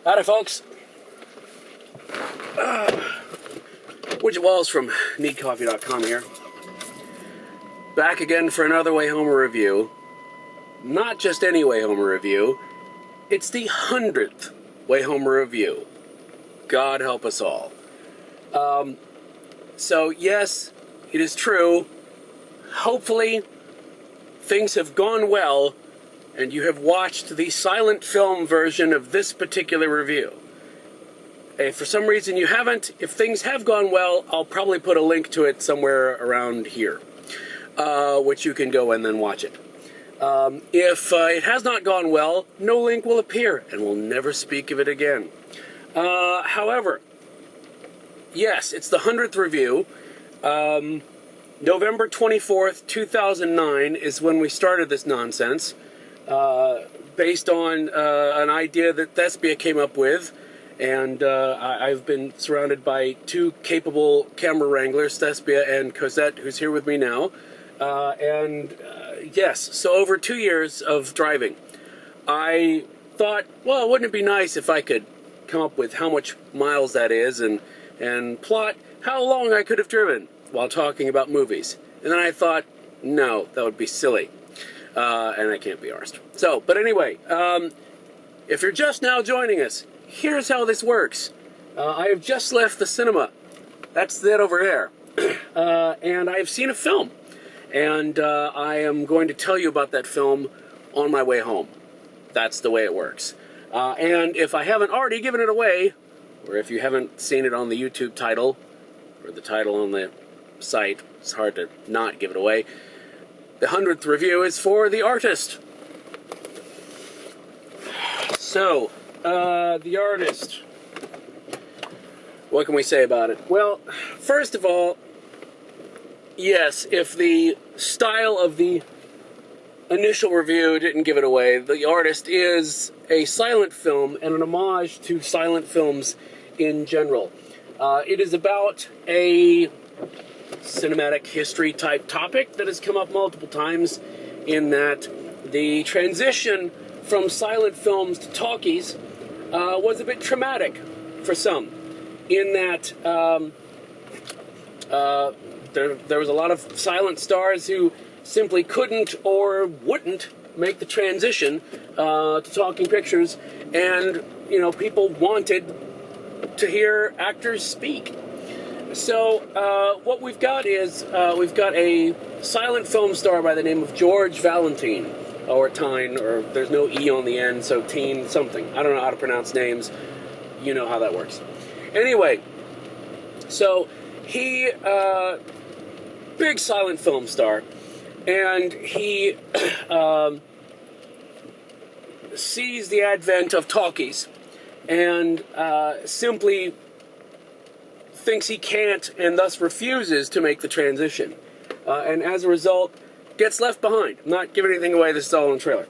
Howdy, folks. Widget Walls from needcoffee.com here. Back again for another Wayhomer review. Not just any Wayhomer review. It's the 100th Wayhomer review. God help us all. So yes, it is true. Hopefully, things have gone well, and you have watched the silent film version of this particular review. If for some reason you haven't, if things have gone well, I'll probably put a link to it somewhere around here, which you can go and then watch it. If it has not gone well, no link will appear, and we'll never speak of it again. However, yes, it's the 100th review. November 24th, 2009 is when we started this nonsense, based on an idea that Thespia came up with, and I've been surrounded by two capable camera wranglers, Thespia and Cosette, who's here with me now. Yes, so over 2 years of driving, I thought, well, wouldn't it be nice if I could come up with how much miles that is and plot how long I could have driven while talking about movies. And then I thought, no, that would be silly. And I can't be arsed. So, but anyway, if you're just now joining us, here's how this works. I have just left the cinema. That's it over there. And I have seen a film. And I am going to tell you about that film on my way home. That's the way it works. And if I haven't already given it away, or if you haven't seen it on the YouTube title, or the title on the site, it's hard to not give it away, the 100th review is for The Artist. So, The Artist. What can we say about it? Well, first of all, yes, if the style of the initial review didn't give it away, The Artist is a silent film and an homage to silent films in general. It is about a cinematic history type topic that has come up multiple times, in that the transition from silent films to talkies was a bit traumatic for some, in that there was a lot of silent stars who simply couldn't or wouldn't make the transition to talking pictures, and people wanted to hear actors speak. So what we've got is we've got a silent film star by the name of George Valentine, or Tyne, or there's no E on the end, so Teen something. I don't know how to pronounce names. You know how that works. Anyway, so he, big silent film star, and he sees the advent of talkies, and simply thinks he can't, and thus refuses to make the transition. And as a result, gets left behind. I'm not giving anything away, this is all in the trailer.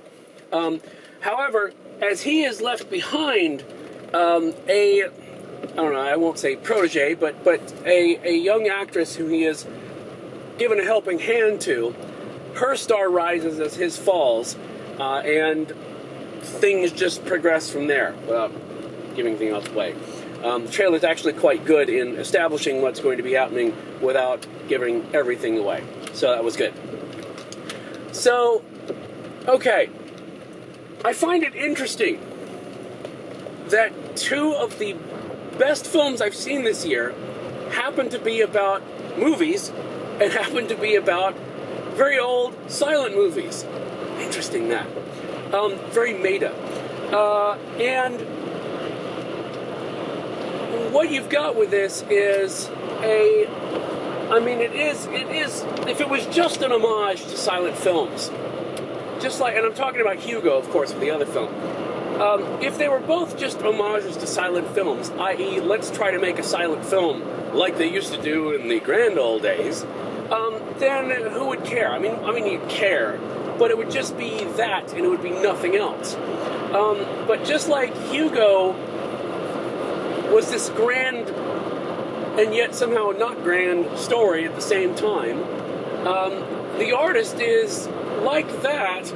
However, as he is left behind, I don't know, I won't say protege, but a young actress who he has given a helping hand to, her star rises as his falls, and things just progress from there, without giving anything else away. The trailer is actually quite good in establishing what's going to be happening without giving everything away. So that was good. So, okay. I find it interesting that two of the best films I've seen this year happen to be about movies and happen to be about very old silent movies. Interesting that. Very meta. And what you've got with this is if it was just an homage to silent films, just like, and I'm talking about Hugo, of course, with the other film. If they were both just homages to silent films, i.e., let's try to make a silent film like they used to do in the grand old days, then who would care? I mean, you'd care, but it would just be that, and it would be nothing else. But just like Hugo was this grand and yet somehow not grand story at the same time, The Artist is like that,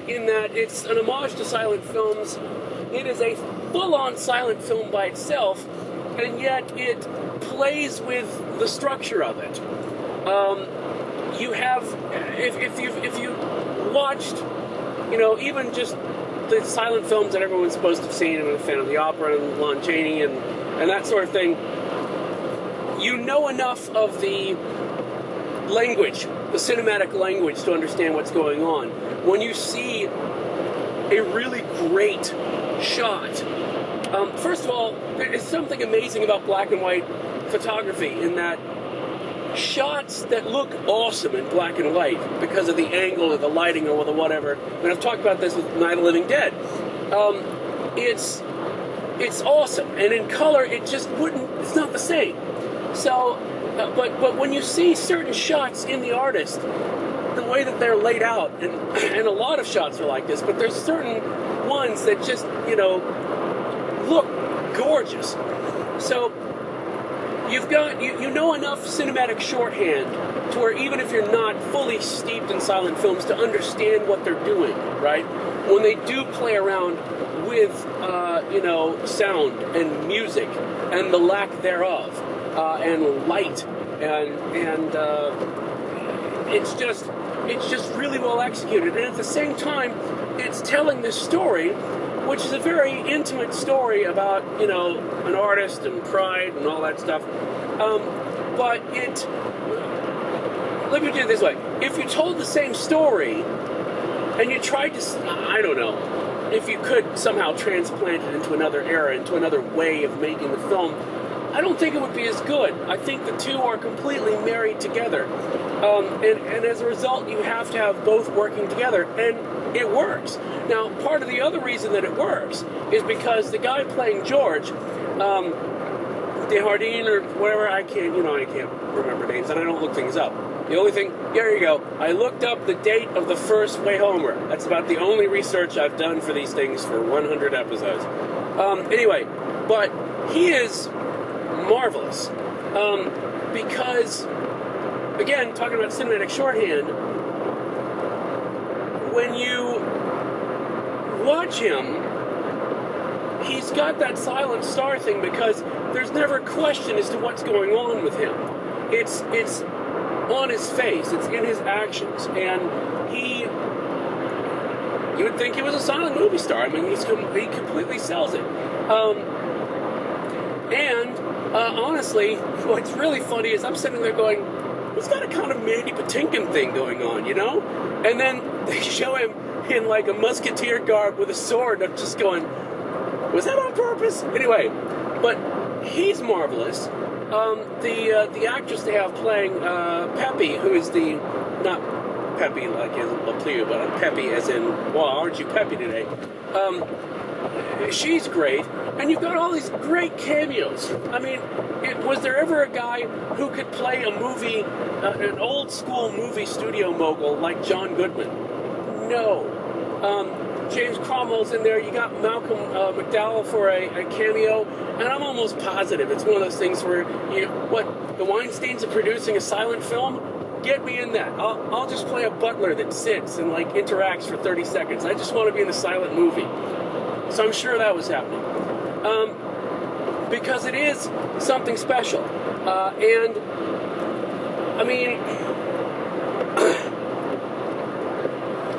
in that it's an homage to silent films. It is a full-on silent film by itself, and yet it plays with the structure of it. You have, if you watched, even just the silent films that everyone's supposed to have seen, and a fan of the opera and Lon Chaney and that sort of thing, you know enough of the language, the cinematic language, to understand what's going on. When you see a really great shot, first of all, there is something amazing about black and white photography in that shots that look awesome in black and white because of the angle or the lighting or the whatever, and I've talked about this with Night of the Living Dead, it's awesome, and in color it's not the same. So, but when you see certain shots in the artist, the way that they're laid out, and a lot of shots are like this, but there's certain ones that just, look gorgeous. So you've got, you know enough cinematic shorthand to where even if you're not fully steeped in silent films, to understand what they're doing, right? When they do play around with, sound and music and the lack thereof, and light, and it's just really well executed. And at the same time, it's telling this story, which is a very intimate story about, an artist and pride and all that stuff. But let me do it this way. If you told the same story and you tried to, I don't know, if you could somehow transplant it into another era, into another way of making the film, I don't think it would be as good. I think the two are completely married together. And as a result, you have to have both working together, and it works. Now, part of the other reason that it works is because the guy playing George, Desjardins or whatever, I can't remember names, and I don't look things up. The only thing, there you go, I looked up the date of the first Wayhomer. That's about the only research I've done for these things for 100 episodes. Anyway, but he is marvelous, because, again, talking about cinematic shorthand, when you watch him, he's got that silent star thing because there's never a question as to what's going on with him. It's on his face, it's in his actions, and you would think he was a silent movie star. I mean, he completely sells it. Honestly, what's really funny is I'm sitting there going, he's got a kind of Mandy Patinkin thing going on, And then they show him in like a musketeer garb with a sword. I'm just going, was that on purpose? Anyway, but he's marvelous. The actress they have playing Peppy, who is not Peppy like in La Plebe, but Peppy as in, wow, aren't you Peppy today? She's great, and you've got all these great cameos. I mean, was there ever a guy who could play a movie, an old school movie studio mogul like John Goodman? No. James Cromwell's in there. You got Malcolm McDowell for a cameo, and I'm almost positive it's one of those things where the Weinsteins are producing a silent film. Get me in that. I'll just play a butler that sits and like interacts for 30 seconds. I just want to be in a silent movie. So I'm sure that was happening. Because it is something special. And, I mean,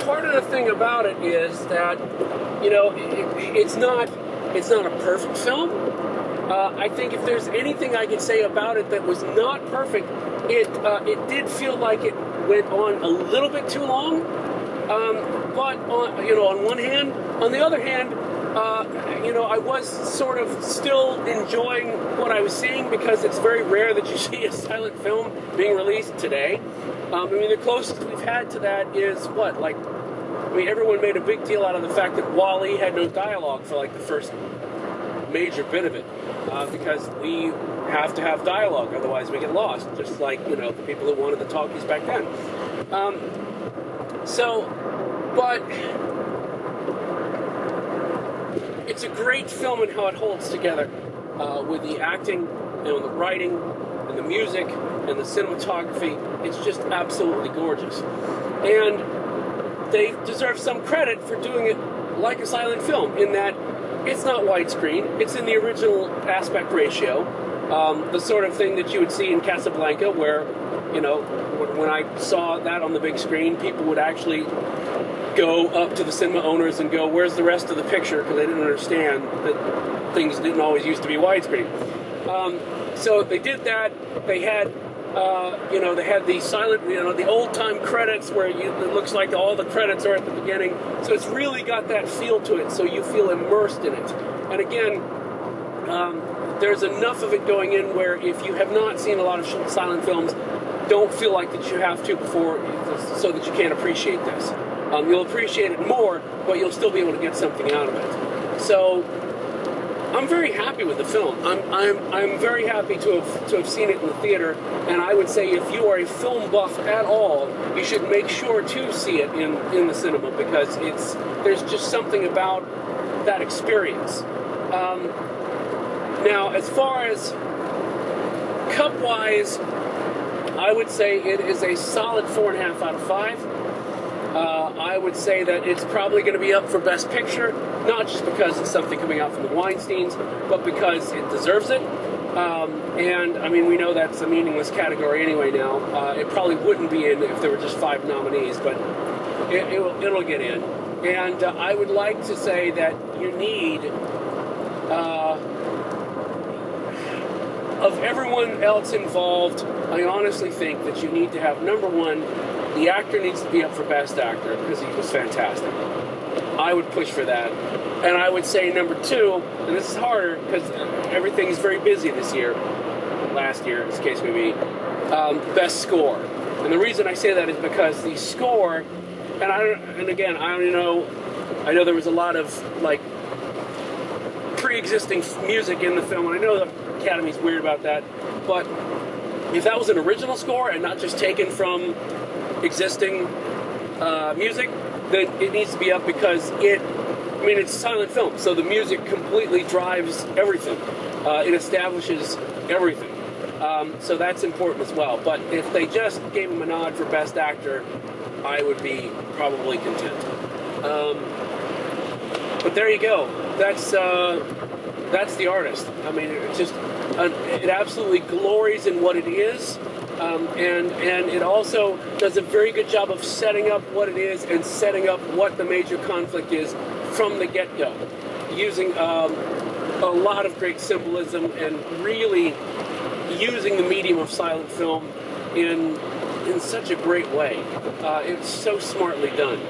part of the thing about it is that, it's not a perfect film. I think if there's anything I could say about it that was not perfect, it did feel like it went on a little bit too long. But on one hand, on the other hand, I was sort of still enjoying what I was seeing because it's very rare that you see a silent film being released today. The closest we've had to that is everyone made a big deal out of the fact that Wall-E had no dialogue for like the first major bit of it, because we have to have dialogue, otherwise we get lost, just like, the people who wanted the talkies back then. But it's a great film in how it holds together, with the acting and the writing and the music and the cinematography. It's just absolutely gorgeous. And they deserve some credit for doing it like a silent film, in that It's not widescreen. It's in the original aspect ratio. The sort of thing that you would see in Casablanca, where, you know, when I saw that on the big screen, people would actually go up to the cinema owners and go, where's the rest of the picture? Because they didn't understand that things didn't always used to be widescreen. So they did that. They had, they had the silent, the old-time credits where it looks like all the credits are at the beginning. So it's really got that feel to it, so you feel immersed in it. And again, there's enough of it going in where if you have not seen a lot of silent films, don't feel like that you have to so that you can't appreciate this. You'll appreciate it more, but you'll still be able to get something out of it. So I'm very happy with the film. I'm very happy to have seen it in the theater, and I would say if you are a film buff at all, you should make sure to see it in the cinema, because there's just something about that experience. Now, as far as cup-wise, I would say it is a solid 4.5 out of 5. I would say that it's probably going to be up for Best Picture, not just because it's something coming out from the Weinsteins, but because it deserves it. And, I mean, we know that's a meaningless category anyway now. It probably wouldn't be in if there were just 5 nominees, but it'll get in. And I would like to say that you need, of everyone else involved, I honestly think that you need to have, number one, the actor needs to be up for Best Actor because he was fantastic. I would push for that. And I would say number 2, and this is harder because everything's very busy this year, last year, as the case may be, Best Score. And the reason I say that is because the score, I know there was a lot of, like, pre-existing music in the film, and I know the Academy's weird about that, but if that was an original score and not just taken from existing music, then it needs to be up because it's a silent film, so the music completely drives everything. It establishes everything. So that's important as well. But if they just gave him a nod for Best Actor, I would be probably content. But there you go. That's The Artist. I mean, it's just it absolutely glories in what it is. And it also does a very good job of setting up what it is and setting up what the major conflict is from the get-go, using a lot of great symbolism and really using the medium of silent film in such a great way. It's so smartly done.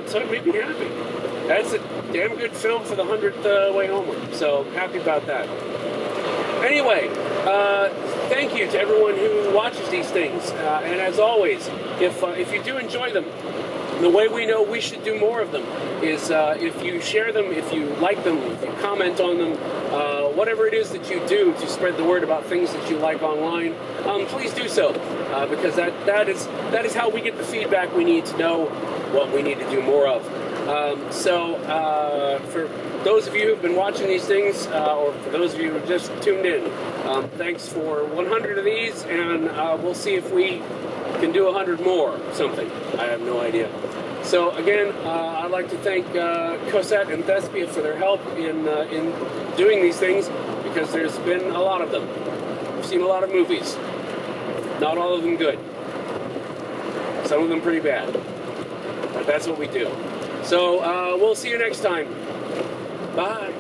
So it made me happy. That's a damn good film for the 100th Wayhomer, so happy about that. Anyway, thank you to everyone who watches these things. And as always, if you do enjoy them, the way we know we should do more of them is if you share them, if you like them, if you comment on them, whatever it is that you do to spread the word about things that you like online, please do so, because that is how we get the feedback we need to know what we need to do more of. For those of you who've been watching these things, or for those of you who just tuned in, thanks for 100 of these, and we'll see if we can do 100 more or something. I have no idea. So again, I'd like to thank Cosette and Thespia for their help in doing these things, because there's been a lot of them. I've seen a lot of movies. Not all of them good. Some of them pretty bad. But that's what we do. So we'll see you next time. Bye.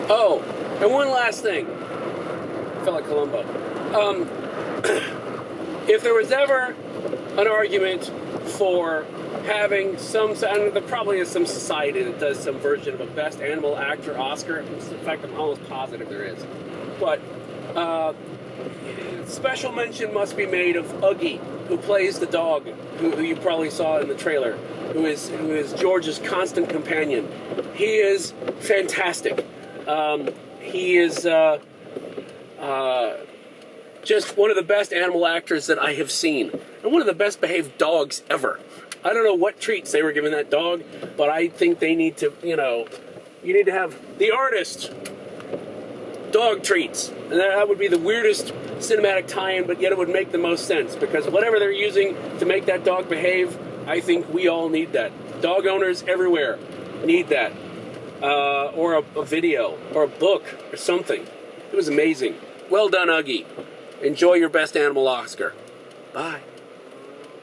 Oh, and one last thing. I felt like Columbo. If there was ever an argument for having and there probably is some society that does some version of a Best Animal Actor Oscar. In fact, I'm almost positive there is. But special mention must be made of Uggy, who plays the dog, who you probably saw in the trailer, who is George's constant companion. He is fantastic. He is just one of the best animal actors that I have seen, and one of the best behaved dogs ever. I don't know what treats they were giving that dog, but I think they need to, you need to have The Artist. dog treats. And that would be the weirdest cinematic tie-in, but yet it would make the most sense, because whatever they're using to make that dog behave, I think we all need that. Dog owners everywhere need that. Or a video, or a book, or something. It was amazing. Well done, Uggy. Enjoy your Best Animal Oscar. Bye.